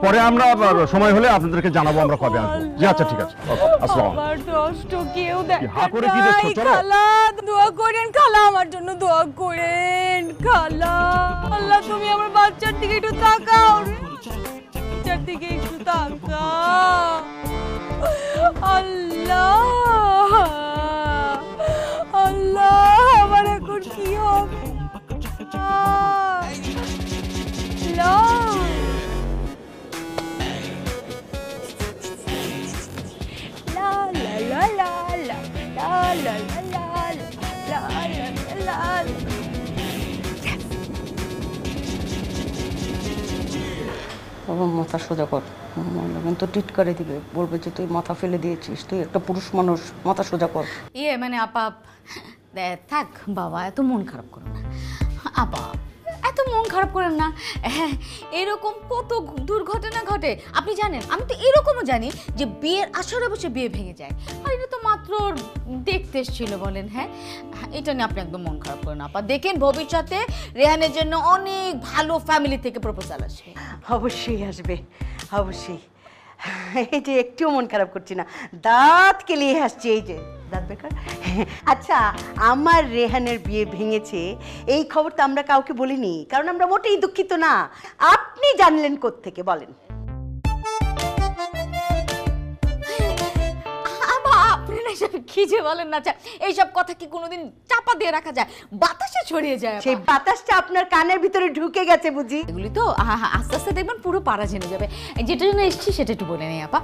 পরে আমরা সময় হলে আপনাদেরকে জানাবো আমরা কবে আসবো। জি আচ্ছা, ঠিক আছে, আসসালাম। আমার কষ্ট কেউ হা করে কি দেখছো? চলো। খালা দোয়া করেন, খালা আমার জন্য দোয়া করেন খালা। আল্লাহ, তুমি আমার বাচ্চার দিকে একটু তাকাও, বাচ্চার দিকে একটু তাকাও। আল্লাহ আল্লাহ, আমার এখন কি হবে? আল্লাহ বাবা মাথা সোজা কর, কিন্তু টিট করে দিবে, বলবে যে তুই মাথা ফেলে দিয়েছিস, তুই একটা পুরুষ মানুষ, মাথা সোজা কর। ইয়ে মানে আপা থাক বাবা, এত মন খারাপ করো না আপা, এত মন খারাপ করেন না। হ্যাঁ, এরকম কত দুর্ঘটনা ঘটে আপনি জানেন। আমি তো এরকমও জানি যে বিয়ের আসরে বসে বিয়ে ভেঙে যায়, আর এটা তো মাত্র দেখতে এসেছিল বলেন। হ্যাঁ, এটা নিয়ে আপনি একদম মন খারাপ করেন আপা। দেখেন ভবিষ্যতে রেহানের জন্য অনেক ভালো ফ্যামিলি থেকে প্রপোজাল আসবে। অবশ্যই আসবে, অবশ্যই। এই যে একটুও মন খারাপ করছি না, দাঁত কেলিয়ে হাসছি, এই যে দাঁত বেকার। আচ্ছা, আমার রেহানের বিয়ে ভেঙেছে এই খবর তো আমরা কাউকে বলিনি, কারণ আমরা মোটেই দুঃখিত না। আপনি জানলেন কোত্থেকে বলেন? কি যে বলেন না, এইসব কথা কি কোনোদিন চাপা দিয়ে রাখা যায়? বাতাসে ছড়িয়ে যায়। সেই বাতাসটা আপনার কানের ভিতরে ঢুকে গেছে বুঝি? এগুলি তো আস্তে আস্তে দেখবেন পুরো পাড়া জেনে যাবে। যেটার জন্য এসেছি সেটা একটু বলে নেই আপা।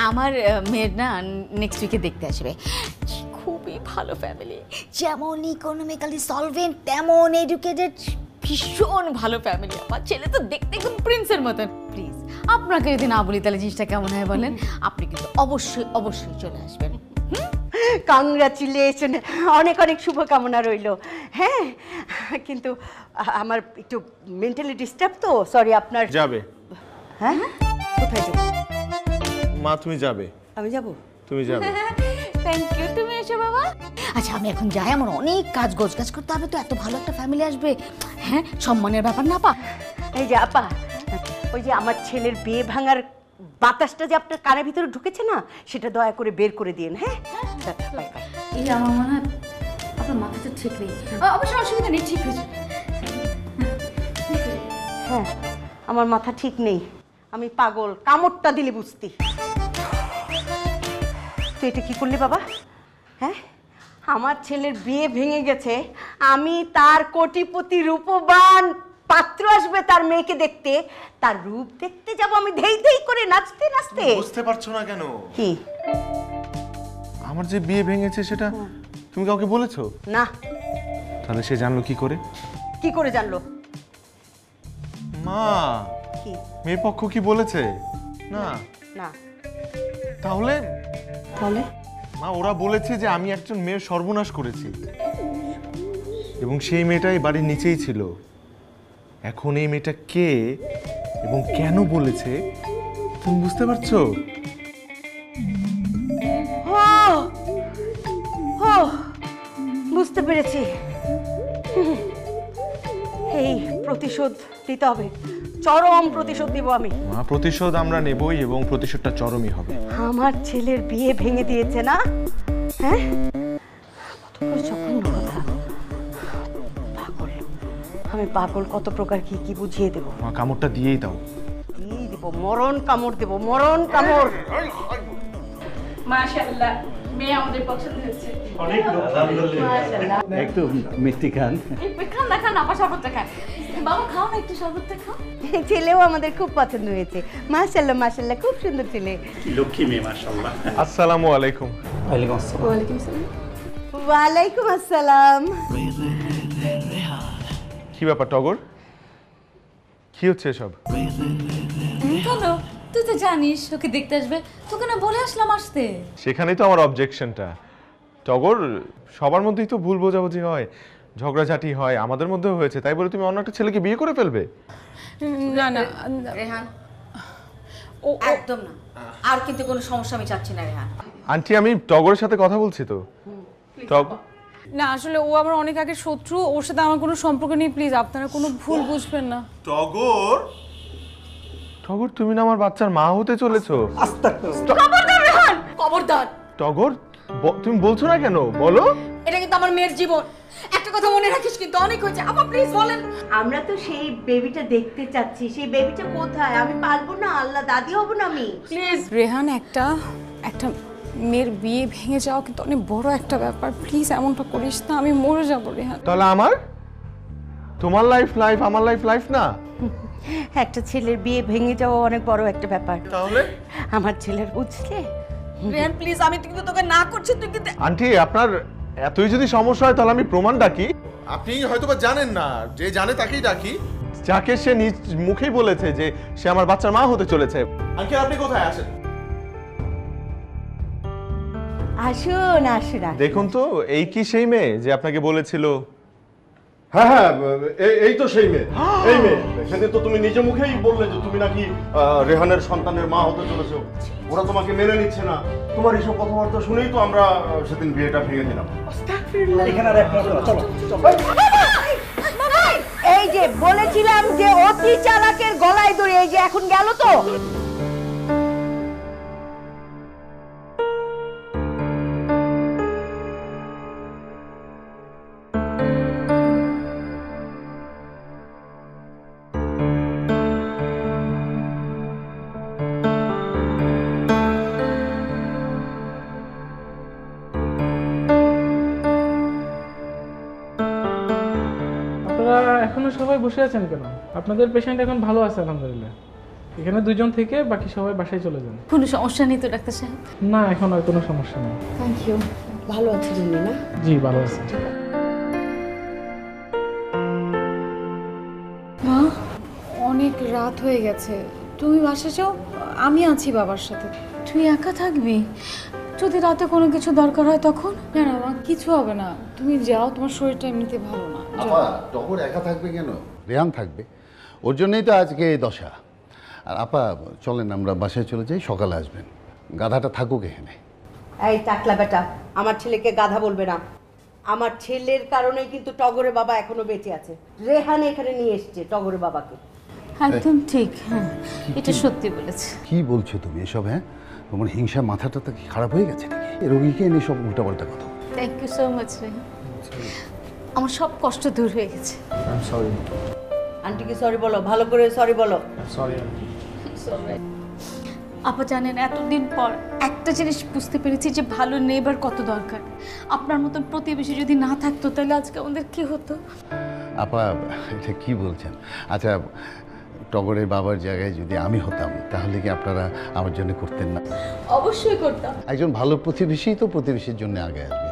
আমার মেয়ের না নেক্সট উইকে দেখতে আসবে। খুবই ভালো ফ্যামিলি, যেমন ইকোনমিক্যালি সলভেন্ট তেমন এডুকেটেড, ভীষণ ভালো ফ্যামিলি আপা। ছেলে তো দেখতে একদম প্রিন্সের মতন। প্লিজ আপনাকে যদি না বলি তাহলে জিনিসটা কেমন হয় বলেন? আপনি কিন্তু অবশ্যই অবশ্যই চলে আসবেন। কংগ্রাচুলেশন, অনেক অনেক শুভকামনা রইল। হ্যাঁ, কিন্তু আমার একটু মেন্টালি ডিস্টার্ব তো, সরি। আপনার যাবে? হ্যাঁ, কোথায় যাবো? মা তুমি যাবে? আমি যাব? তুমি যাবে? থ্যাংক ইউ, তুমি এসো বাবা। আচ্ছা আমি এখন যাই, আমার অনেক কাজ গোছগাছ করতে হবে তো, এত ভালো একটা ফ্যামিলি আসবে। হ্যাঁ, সম্মানের ব্যাপার না আপা? এই যে আপা, ওই যে আমার ছেলের বিয়ে ভাঙার বাতাসটা যে আপনার কানের ভিতরে ঢুকেছে না, সেটা দয়া করে বের করে দিন। হ্যাঁ, বাই বাই। এই আমার মনে হয় আপনার মাথাটা ঠিক নেই। অবশ্য অসুবিধা নেই, ঠিক হয়েছে। হ্যাঁ, আমার মাথা ঠিক নেই, আমি পাগল, কামড়টা দিলে বুঝতি। তুই এটা কি করলি বাবা? হ্যাঁ, আমার ছেলের বিয়ে ভেঙে গেছে, আমি তার কোটিপতি রূপবান পাত্র আসবে তার মেয়েকে দেখতে, তার রূপ দেখতে যাব আমি ধেই ধেই করে নাচতে নাচতে। বুঝতে পারছো না কেন? কি? আমার যে বিয়ে ভেঙেছে সেটা তুমি কাউকে বলেছো? না। তাহলে সে জানলো কি করে? কি করে জানলো? মা, কি? মেয়ে পক্ষ কি বলেছে? না। না। তাহলে তাহলে মা, ওরা বলেছে যে আমি একজন মেয়ের সর্বনাশ করেছি, এবং সেই মেয়েটাই বাড়ির নিচেই ছিল। এখন এই মেয়েটা কে এবং কেন বলেছে তুমি বুঝতে পারছো? বুঝতে পেরেছি। এই প্রতিশোধ দিতে হবে, চরম প্রতিশোধ দিব আমি। মা, প্রতিশোধ আমরা নেবই এবং প্রতিশোধটা চরমই হবে। আমার ছেলের বিয়ে ভেঙে দিয়েছে না? হ্যাঁ, কত বড় জঘন্য কথা। পাগল, আমি পাগল, কত প্রকার কি কি বুঝিয়ে দেবো। মা, কামড়টা দিয়েই দাও। দিয়েই দেব, মরণ কামড় দেব, মরণ কামড়। মাশাআল্লাহ, মেয়ে আমাদের পছন্দ হয়েছে। অনেক মাশাআল্লাহ। একটু মিষ্টি খান। খান না, খান আপা, শরবতটা খান। বাবা খাও না, একটু শরবতটা খাও। ছেলেও আমাদের খুব পছন্দ হয়েছে, মাশাআল্লাহ মাশাআল্লাহ, খুব সুন্দর ছেলে। লক্ষ্মী মেয়ে, মাশাআল্লাহ। আসসালামু আলাইকুম। ওয়ালাইকুম আসসালাম। ওয়ালাইকুম আসসালাম। কি ব্যাপার টগর, কি হচ্ছে এসব? কেন? তুই তো জানিস ওকে দেখতে আসবে, তোকে না বলে আসলাম আসতে। সেখানেই তো আমার অবজেকশনটা। টগর, সবার মধ্যেই তো ভুল বোঝাবুঝি হয়, ঝগড়াঝাটি হয়, আমাদের মধ্যেও হয়েছে, তাই বলে তুমি অন্য একটা ছেলেকে বিয়ে করে ফেলবে? না না রেহান, ও একদম না, আর কিন্তু কোনো সমস্যা আমি চাচ্ছি না রেহান। আন্টি, আমি টগরের সাথে কথা বলছি তো। না, আসলে ও আমার অনেক আগে শত্রু, ওর সাথে আমার কোনো সম্পর্ক নেই। প্লিজ আপনারা কোনো ভুল বুঝবেন না। টগর, টগর, তুমি না আমার বাচ্চার মা হতে চলেছো। খবরদার রেহান, খবরদার। টগর, তুমি বলছো না কেন? বলো। এটা কিন্তু আমার মেয়ের জীবন, একটা কথা মনে রাখিস কিন্তু। অনেক হয়েছে আপা, প্লিজ বলেন। আমরা তো সেই বেবিটা দেখতে চাচ্ছি, সেই বেবিটা কোথায়? আমি পারবো না, আল্লাহ, দাদি হব না আমি। প্লিজ রেহান, একটা মেয়ের বিয়ে ভেঙে যাওয়া কিন্তু অনেক বড় একটা ব্যাপার। প্লিজ এমনটা করিস না, আমি মরে যাবো রেহান। তাহলে আমার, তোমার লাইফ লাইফ, আমার লাইফ লাইফ না? একটা ছেলের বিয়ে ভেঙে যাওয়া অনেক বড় একটা ব্যাপার। তাহলে আমার ছেলের, বুঝলে? রেহান প্লিজ, আমি কিন্তু তোকে না করছি, তুই কিন্তু। আন্টি, আপনার এতই যদি সমস্যা হয় তাহলে আমি প্রমাণ ডাকি। আপনি হয়তো বা জানেন না, যে জানে তাকেই ডাকি। যাকে সে নিজ মুখেই বলেছে যে সে আমার বাচ্চার মা হতে চলেছে। আঙ্কেল আপনি কোথায় আসেন? আসুন আসুন আসুন। দেখুন তো, এই কি সেই মেয়ে যে আপনাকে বলেছিল? হ্যাঁ হ্যাঁ, এই তো সেই মেয়ে, এই মেয়ে। সেদিন তো তুমি নিজে মুখেই বললে যে তুমি নাকি রেহানের সন্তানের মা হতে চলেছো, ওরা তোমাকে মেনে নিচ্ছে না। তোমার এইসব কথাবার্তা শুনেই তো আমরা সেদিন বিয়েটা ভেঙে দিলাম। এই যে বলেছিলাম যে অতি চালাকের গলায় দড়ি, এই যে এখন গেল তো। আপনারা এখনো সবাই বসে আছেন কেন? আপনাদের পেশেন্ট এখন ভালো আছে আলহামদুলিল্লাহ। এখানে দুজন থেকে বাকি সবাই বাসায় চলে যান। কোনো সমস্যা নেই তো ডাক্তার সাহেব? না, এখন আর কোনো সমস্যা নেই। Thank you. ভালো আছি জন্য না? জি ভালো আছে। মা, অনেক রাত হয়ে গেছে, তুমি বাসা যাও, আমি আছি বাবার সাথে। তুই একা থাকবি? যদি রাতে কোনো কিছু দরকার হয় তখন? না না মা, কিছু হবে না, তুমি যাও, তোমার শরীরটা এমনিতে ভালো না। যাও। আপা, টগর একা থাকবে কেন? রেহান থাকবে, ওর জন্যই তো আজকে এই দশা। আর আপা চলেন আমরা বাসায় চলে যাই, সকালে আসবেন। গাধাটা থাকুক এখানে। এই টাকলা বেটা, আমার ছেলেকে গাধা বলবে না। আমার ছেলের কারণে কিন্তু টগরের বাবা এখনো বেঁচে আছে। রেহান এখানে নিয়ে এসেছে টগরের বাবাকে। একদম ঠিক, হ্যাঁ এটা সত্যি বলেছে। কি বলছো তুমি এসব? হ্যাঁ, তোমার হিংসা মাথাটা তো কি খারাপ হয়ে গেছে নাকি? এই রোগীকে এনে সব উল্টাপাল্টা কথা। থ্যাংক ইউ সো মাচ রে, আমার সব কষ্ট দূর হয়ে গেছে। I am sorry. আন্টিকে সরি বলো, ভালো করে সরি বলো। সরি। আপা জানেন, এতদিন পর একটা জিনিস বুঝতে পেরেছি যে ভালো নেবার কত দরকার। আপনার মতন প্রতিবেশী যদি না থাকতো তাহলে আজকে আমাদের কি হতো? আপা এটা কি বলছেন? আচ্ছা, টগরের বাবার জায়গায় যদি আমি হতাম তাহলে কি আপনারা আমার জন্য করতেন না? অবশ্যই করতাম। একজন ভালো প্রতিবেশী তো প্রতিবেশীর জন্য আগে আসবে,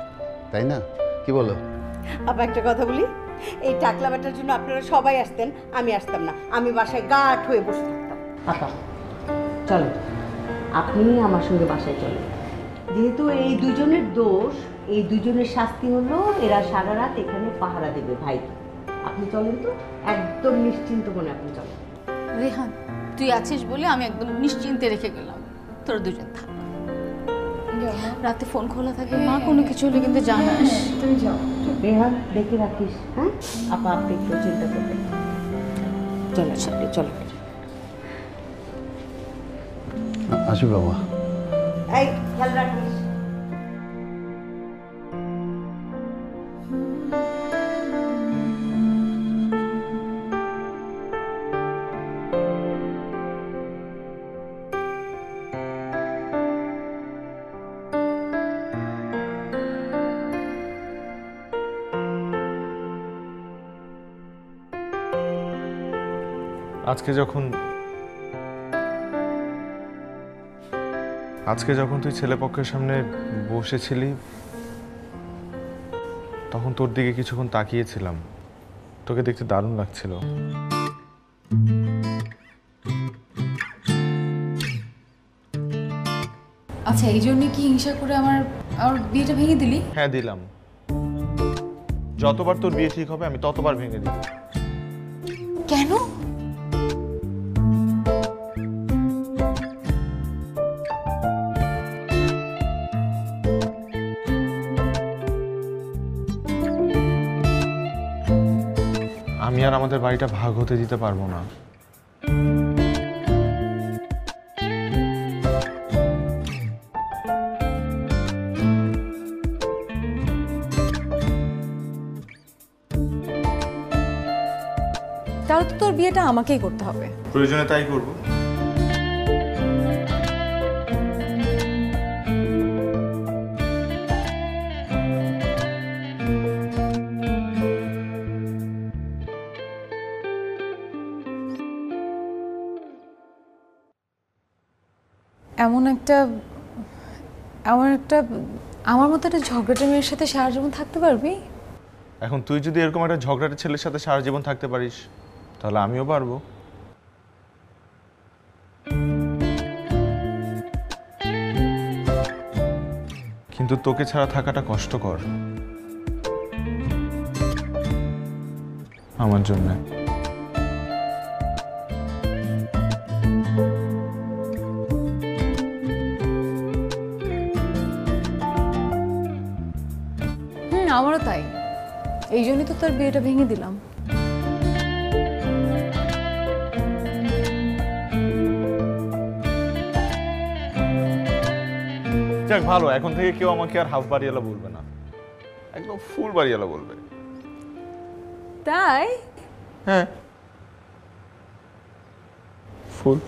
তাই না? কি বলো? আবার একটা কথা বলি, এই টাকলা বেটার জন্য আপনারা সবাই আসতেন, আমি আসতাম না। আমি বাসায় গাঁট হয়ে বসে থাকতাম। আপা চলো, আপনি আমার সঙ্গে বাসায় চলেন। যেহেতু এই দুজনের দোষ, এই দুজনের শাস্তি হলো এরা সারা রাত এখানে পাহারা দেবে। ভাই আপনি চলেন তো, একদম নিশ্চিন্ত মনে আপনি চলেন। রেহান, তুই আছিস বলে আমি একদম নিশ্চিন্তে রেখে গেলাম। তোরা দুজন থাক, রাতে ফোন খোলা থাকে, মা কোনো কিছু হলে কিন্তু জানাস। তুমি যাও। রেহান দেখে রাখিস, হ্যাঁ? আপা আপনি একটু চিন্তা করবেন। চলো আপনি চলো। আসি বাবা। এই খেয়াল রাখিস। আজকে যখন তুই ছেলেপক্ষের সামনে বসেছিলি তখন তোর দিকে কিছুক্ষণ তাকিয়েছিলাম। তোকে দেখতে দারুণ লাগছিল। আচ্ছা, এই জন্য কি হিংসা করে আমার বিয়েটা ভেঙে দিলি? হ্যাঁ দিলাম। যতবার তোর বিয়ে ঠিক হবে আমি ততবার ভেঙে দিব। কেন? আমি আর আমাদের বাড়িটা ভাগ হতে দিতে পারবো না। তাহলে তো তোর বিয়েটা আমাকেই করতে হবে। প্রয়োজনে তাই করব। আমার মতো একটা ঝগড়াটে মেয়ের সাথে সারা জীবন থাকতে পারবি? এখন তুই যদি এরকম একটা ঝগড়াটে ছেলের সাথে সারা জীবন থাকতে পারিস তাহলে আমিও পারবো। কিন্তু তোকে ছাড়া থাকাটা কষ্টকর আমার জন্য। আমারও তাই, এই জন্যই তো তোর বিয়েটা ভেঙে দিলাম। যাক ভালো, এখন থেকে কেউ আমাকে আর হাফ বাড়িওয়ালা বলবে না, একদম ফুল বাড়িওয়ালা বলবে। তাই? হ্যাঁ, ফুল।